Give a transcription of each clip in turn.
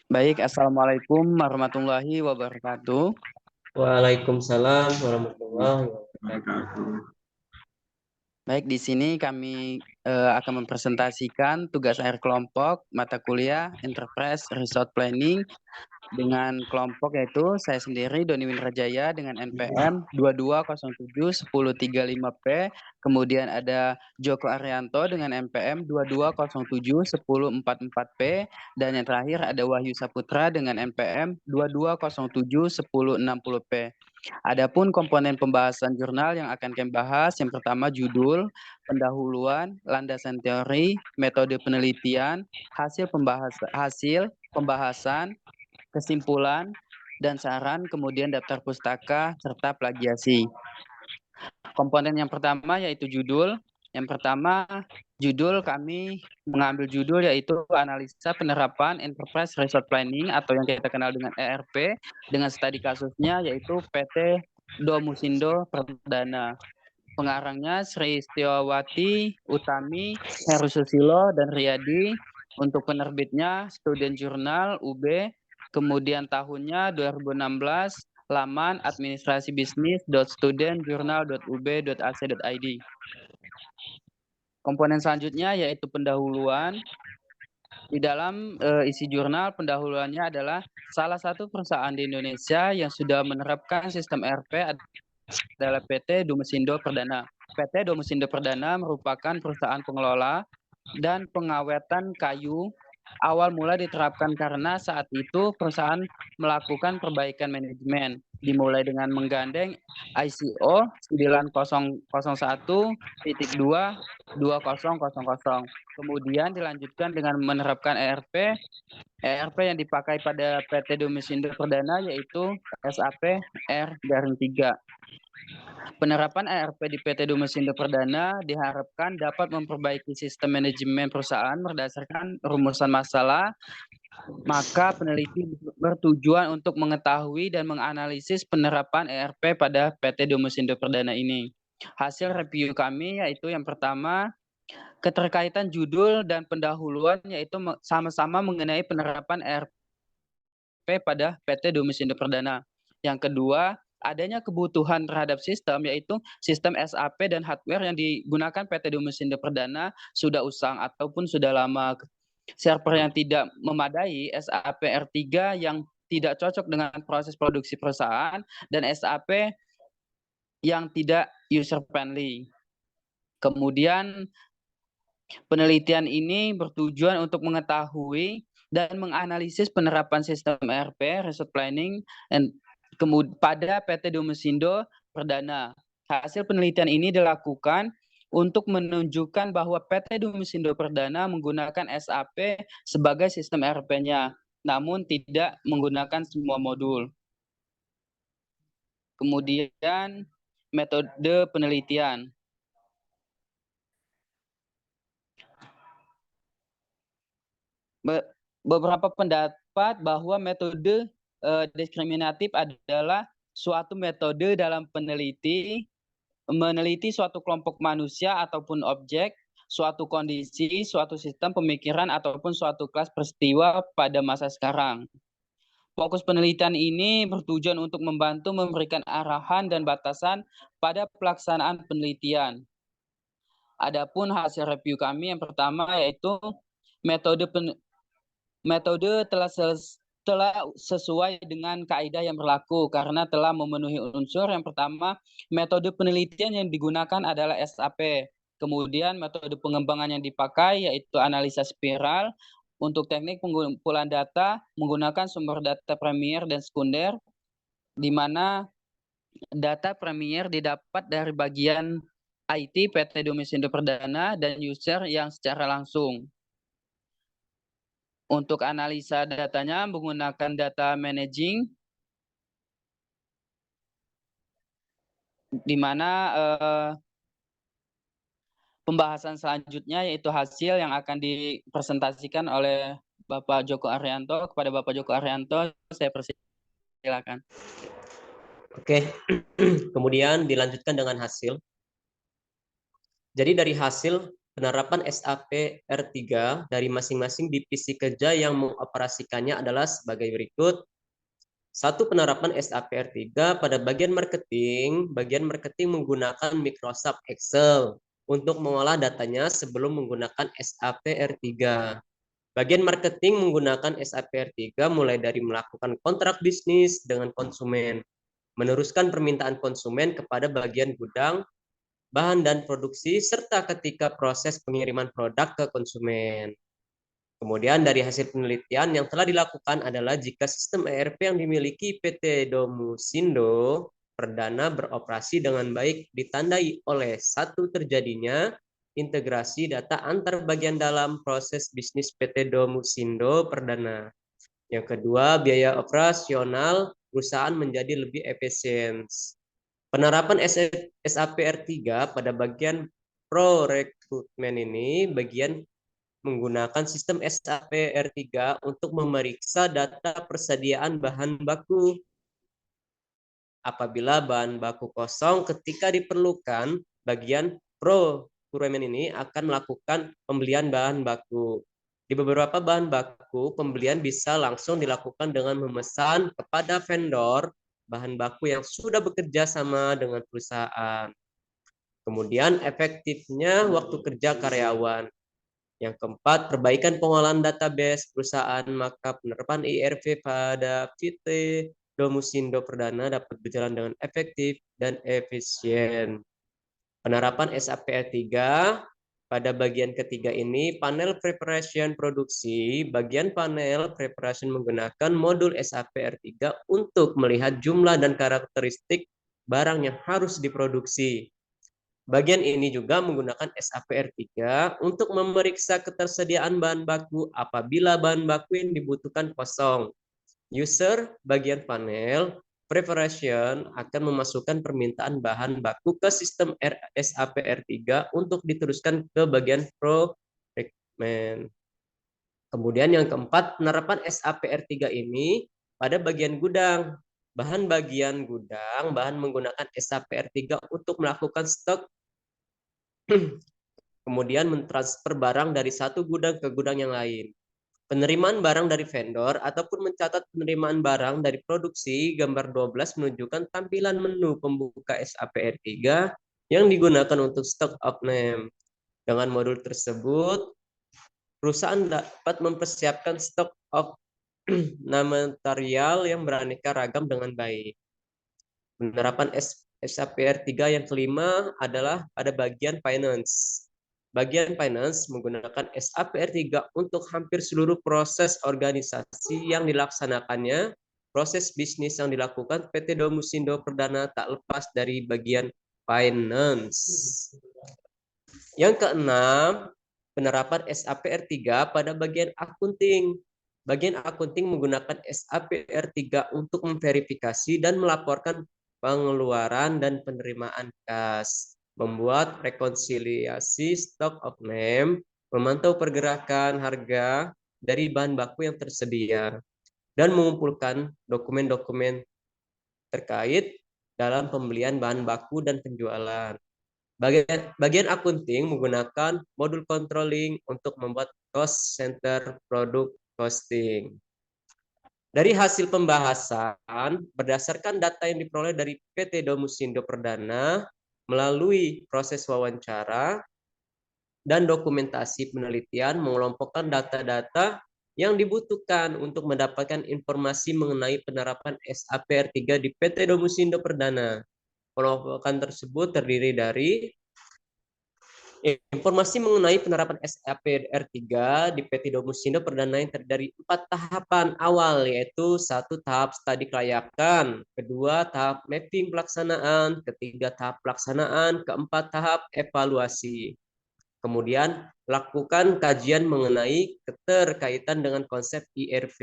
Baik, Assalamualaikum warahmatullahi wabarakatuh. Waalaikumsalam warahmatullahi wabarakatuh. Baik, di sini kami akan mempresentasikan tugas akhir kelompok mata kuliah Enterprise Resort Planning dengan kelompok yaitu saya sendiri Doni Windrajaya dengan NPM 22071035P, kemudian ada Joko Arianto dengan NPM 22071044P, dan yang terakhir ada Wahyu Saputra dengan NPM 22071060P. Adapun komponen pembahasan jurnal yang akan kami bahas, yang pertama judul, pendahuluan, landasan teori, metode penelitian, hasil pembahasan, kesimpulan, dan saran, kemudian daftar pustaka, serta plagiasi. Komponen yang pertama yaitu judul. Yang pertama, judul kami mengambil judul yaitu analisa penerapan Enterprise Resort Planning atau yang kita kenal dengan ERP dengan studi kasusnya yaitu PT Domusindo Perdana. Pengarangnya Sri Setiawati Utami, Heru Susilo, dan Riyadi. Untuk penerbitnya Student Journal UB, kemudian tahunnya 2016, laman administrasibisnis.studentjournal.ub.ac.id. Komponen selanjutnya yaitu pendahuluan. Di dalam isi jurnal pendahuluannya adalah salah satu perusahaan di Indonesia yang sudah menerapkan sistem ERP adalah PT Domesindo Perdana. PT Domesindo Perdana merupakan perusahaan pengelola dan pengawetan kayu. Awal mula diterapkan karena saat itu perusahaan melakukan perbaikan manajemen, dimulai dengan menggandeng ICO 9001.2.2000. Kemudian dilanjutkan dengan menerapkan ERP. ERP yang dipakai pada PT Domesindo Perdana yaitu SAP R-3. Penerapan ERP di PT Domesindo Perdana diharapkan dapat memperbaiki sistem manajemen perusahaan berdasarkan rumusan masalah. Maka peneliti bertujuan untuk mengetahui dan menganalisis penerapan ERP pada PT Domesindo Perdana ini. Hasil review kami yaitu yang pertama, keterkaitan judul dan pendahuluan yaitu sama-sama mengenai penerapan ERP pada PT Domesindo Perdana. Yang kedua, adanya kebutuhan terhadap sistem yaitu sistem SAP dan hardware yang digunakan PT Domesindo Perdana sudah usang ataupun sudah lama. Server yang tidak memadai, SAP R3 yang tidak cocok dengan proses produksi perusahaan, dan SAP yang tidak user friendly. Kemudian penelitian ini bertujuan untuk mengetahui dan menganalisis penerapan sistem ERP, Resort Planning, pada PT Domesindo Perdana. Hasil penelitian ini dilakukan untuk menunjukkan bahwa PT Domesindo Perdana menggunakan SAP sebagai sistem ERP-nya, namun tidak menggunakan semua modul. Kemudian metode penelitian. Beberapa pendapat bahwa metode diskriminatif adalah suatu metode dalam meneliti suatu kelompok manusia ataupun objek, suatu kondisi, suatu sistem pemikiran ataupun suatu kelas peristiwa pada masa sekarang. Fokus penelitian ini bertujuan untuk membantu memberikan arahan dan batasan pada pelaksanaan penelitian. Adapun hasil review kami yang pertama yaitu metode telah sesuai dengan kaidah yang berlaku karena telah memenuhi unsur. Yang pertama, metode penelitian yang digunakan adalah SAP. Kemudian metode pengembangan yang dipakai yaitu analisa spiral. Untuk teknik pengumpulan data menggunakan sumber data primer dan sekunder, di mana data primer didapat dari bagian IT PT Domesindo Perdana dan user yang secara langsung. Untuk analisa datanya menggunakan data managing, di mana pembahasan selanjutnya yaitu hasil yang akan dipresentasikan oleh Bapak Joko Arianto. Kepada Bapak Joko Arianto, saya persilakan. Oke, kemudian dilanjutkan dengan hasil. Jadi dari hasil penerapan SAP R3 dari masing-masing divisi kerja yang mengoperasikannya adalah sebagai berikut. Satu, penerapan SAP R3 pada bagian marketing. Bagian marketing menggunakan Microsoft Excel untuk mengolah datanya sebelum menggunakan SAP R3. Bagian marketing menggunakan SAP R3 mulai dari melakukan kontrak bisnis dengan konsumen, meneruskan permintaan konsumen kepada bagian gudang, bahan dan produksi, serta ketika proses pengiriman produk ke konsumen. Kemudian dari hasil penelitian yang telah dilakukan adalah jika sistem ERP yang dimiliki PT Domusindo Perdana beroperasi dengan baik ditandai oleh satu, terjadinya integrasi data antar bagian dalam proses bisnis PT Domusindo Perdana. Yang kedua, biaya operasional perusahaan menjadi lebih efisien. Penerapan SAP R3 pada bagian pro rekrutmen ini bagian menggunakan sistem SAP R3 untuk memeriksa data persediaan bahan baku. Apabila bahan baku kosong ketika diperlukan, bagian procurement ini akan melakukan pembelian bahan baku. Di beberapa bahan baku, pembelian bisa langsung dilakukan dengan memesan kepada vendor bahan baku yang sudah bekerja sama dengan perusahaan. Kemudian efektifnya waktu kerja karyawan. Yang keempat, perbaikan pengolahan database perusahaan, maka penerapan ERP pada PT Domusindo Perdana dapat berjalan dengan efektif dan efisien. Penerapan SAP R3 pada bagian ketiga ini, panel preparation produksi. Bagian panel preparation menggunakan modul SAP R3 untuk melihat jumlah dan karakteristik barang yang harus diproduksi. Bagian ini juga menggunakan SAP R3 untuk memeriksa ketersediaan bahan baku apabila bahan baku yang dibutuhkan kosong. User bagian panel preparation akan memasukkan permintaan bahan baku ke sistem SAP R3 untuk diteruskan ke bagian procurement. Kemudian yang keempat, penerapan SAP R3 ini pada bagian gudang. Bahan menggunakan SAP R3 untuk melakukan stok, kemudian mentransfer barang dari satu gudang ke gudang yang lain. Penerimaan barang dari vendor ataupun mencatat penerimaan barang dari produksi. Gambar 12 menunjukkan tampilan menu pembuka SAP R3 yang digunakan untuk stock of name. Dengan modul tersebut, perusahaan dapat mempersiapkan stok of material yang beraneka ragam dengan baik. Penerapan SAP R3 yang kelima adalah pada bagian finance. Bagian finance menggunakan SAP R3 untuk hampir seluruh proses organisasi yang dilaksanakannya. Proses bisnis yang dilakukan PT Domusindo Perdana tak lepas dari bagian finance. Yang keenam, penerapan SAP R3 pada bagian akunting. Bagian akunting menggunakan SAP R3 untuk memverifikasi dan melaporkan pengeluaran dan penerimaan kas, membuat rekonsiliasi stock of name, memantau pergerakan harga dari bahan baku yang tersedia, dan mengumpulkan dokumen-dokumen terkait dalam pembelian bahan baku dan penjualan. Bagian akunting menggunakan modul controlling untuk membuat cost center product costing. Dari hasil pembahasan, berdasarkan data yang diperoleh dari PT Domusindo Perdana melalui proses wawancara dan dokumentasi penelitian, mengelompokkan data-data yang dibutuhkan untuk mendapatkan informasi mengenai penerapan SAP R3 di PT Domusindo Perdana. Pengelompokan tersebut terdiri dari informasi mengenai penerapan SAP R3 di PT Domusindo Perdana yang terdiri dari 4 tahapan awal, yaitu 1 tahap studi kelayakan, 2 tahap mapping pelaksanaan, 3 tahap pelaksanaan, 4 tahap evaluasi. Kemudian lakukan kajian mengenai keterkaitan dengan konsep IRV,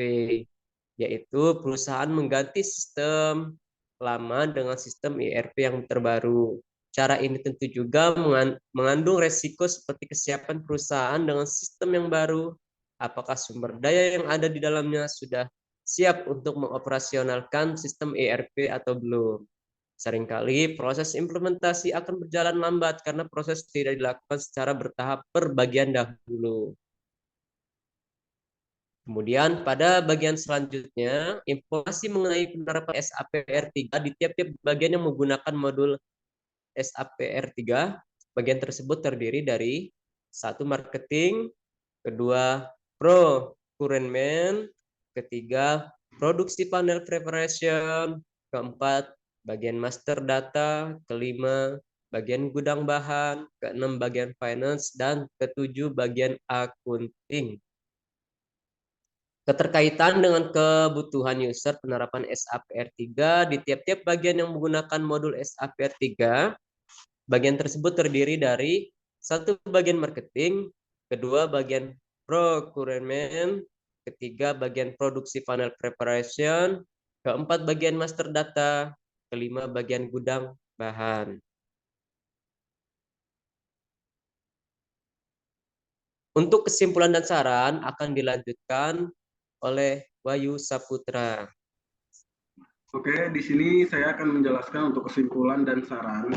yaitu perusahaan mengganti sistem lama dengan sistem IRP yang terbaru. Cara ini tentu juga mengandung resiko seperti kesiapan perusahaan dengan sistem yang baru. Apakah sumber daya yang ada di dalamnya sudah siap untuk mengoperasionalkan sistem ERP atau belum. Seringkali proses implementasi akan berjalan lambat karena proses tidak dilakukan secara bertahap per bagian dahulu. Kemudian pada bagian selanjutnya, informasi mengenai penerapan SAPR3 di tiap-tiap bagian yang menggunakan modul SAPR3. Bagian tersebut terdiri dari 1. Marketing, 2. Procurement, 3. Produksi panel preparation, 4. Bagian master data, 5. Bagian gudang bahan, 6. Bagian finance, dan 7. Bagian accounting. Keterkaitan dengan kebutuhan user penerapan SAPR3 di tiap-tiap bagian yang menggunakan modul SAPR3. Bagian tersebut terdiri dari 1. Bagian marketing, 2. Bagian procurement, 3. Bagian produksi panel preparation, 4. Bagian master data, 5. Bagian gudang bahan. Untuk kesimpulan dan saran akan dilanjutkan oleh Wahyu Saputra. Oke, di sini saya akan menjelaskan untuk kesimpulan dan saran.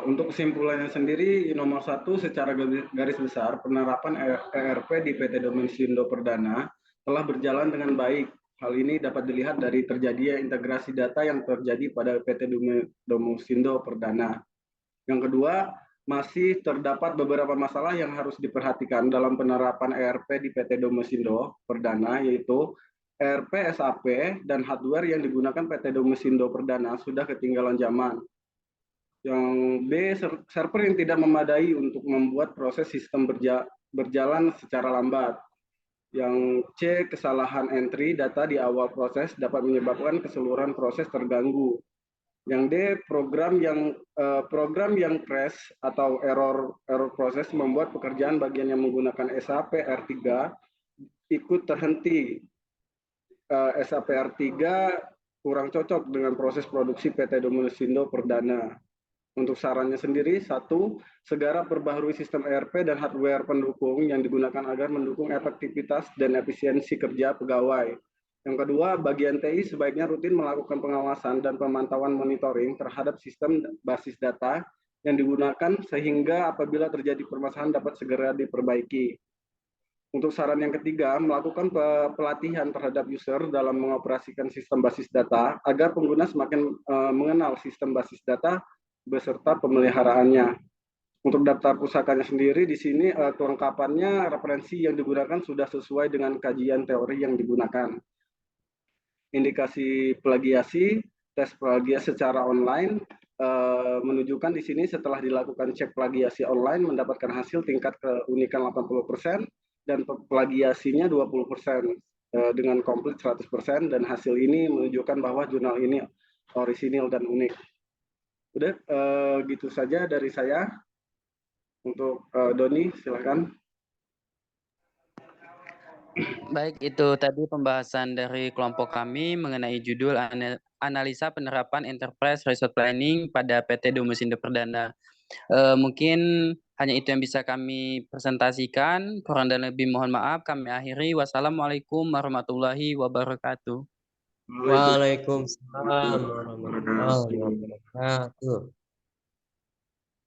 Untuk kesimpulannya sendiri, nomor 1, secara garis besar, penerapan ERP di PT Domisindo Perdana telah berjalan dengan baik. Hal ini dapat dilihat dari terjadinya integrasi data yang terjadi pada PT Domisindo Perdana. Yang kedua, masih terdapat beberapa masalah yang harus diperhatikan dalam penerapan ERP di PT Domisindo Perdana, yaitu ERP SAP dan hardware yang digunakan PT Domisindo Perdana sudah ketinggalan zaman. Yang B, server yang tidak memadai untuk membuat proses sistem berjalan secara lambat. Yang C, kesalahan entry data di awal proses dapat menyebabkan keseluruhan proses terganggu. Yang D, program yang crash atau error proses membuat pekerjaan bagian yang menggunakan SAP R3 ikut terhenti. SAP R3 kurang cocok dengan proses produksi PT Domisindo Perdana. Untuk sarannya sendiri, 1, segera perbaharui sistem ERP dan hardware pendukung yang digunakan agar mendukung efektivitas dan efisiensi kerja pegawai. Yang kedua, bagian TI sebaiknya rutin melakukan pengawasan dan pemantauan monitoring terhadap sistem basis data yang digunakan sehingga apabila terjadi permasalahan dapat segera diperbaiki. Untuk saran yang ketiga, melakukan pelatihan terhadap user dalam mengoperasikan sistem basis data agar pengguna semakin mengenal sistem basis data beserta pemeliharaannya. Untuk daftar pusakanya sendiri, di sini kelengkapannya referensi yang digunakan sudah sesuai dengan kajian teori yang digunakan. Indikasi plagiasi, tes plagiasi secara online menunjukkan di sini setelah dilakukan cek plagiasi online mendapatkan hasil tingkat keunikan 80% dan plagiasinya 20% dengan komplit 100%, dan hasil ini menunjukkan bahwa jurnal ini orisinil dan unik. Udah gitu saja dari saya. Untuk Doni, silakan. Baik, itu tadi pembahasan dari kelompok kami mengenai judul analisa penerapan Enterprise Resource Planning pada PT Domisindo Perdana. Mungkin hanya itu yang bisa kami presentasikan. Kurang dan lebih mohon maaf. Kami akhiri. Wassalamualaikum warahmatullahi wabarakatuh. Waalaikumsalam warahmatullahi wabarakatuh.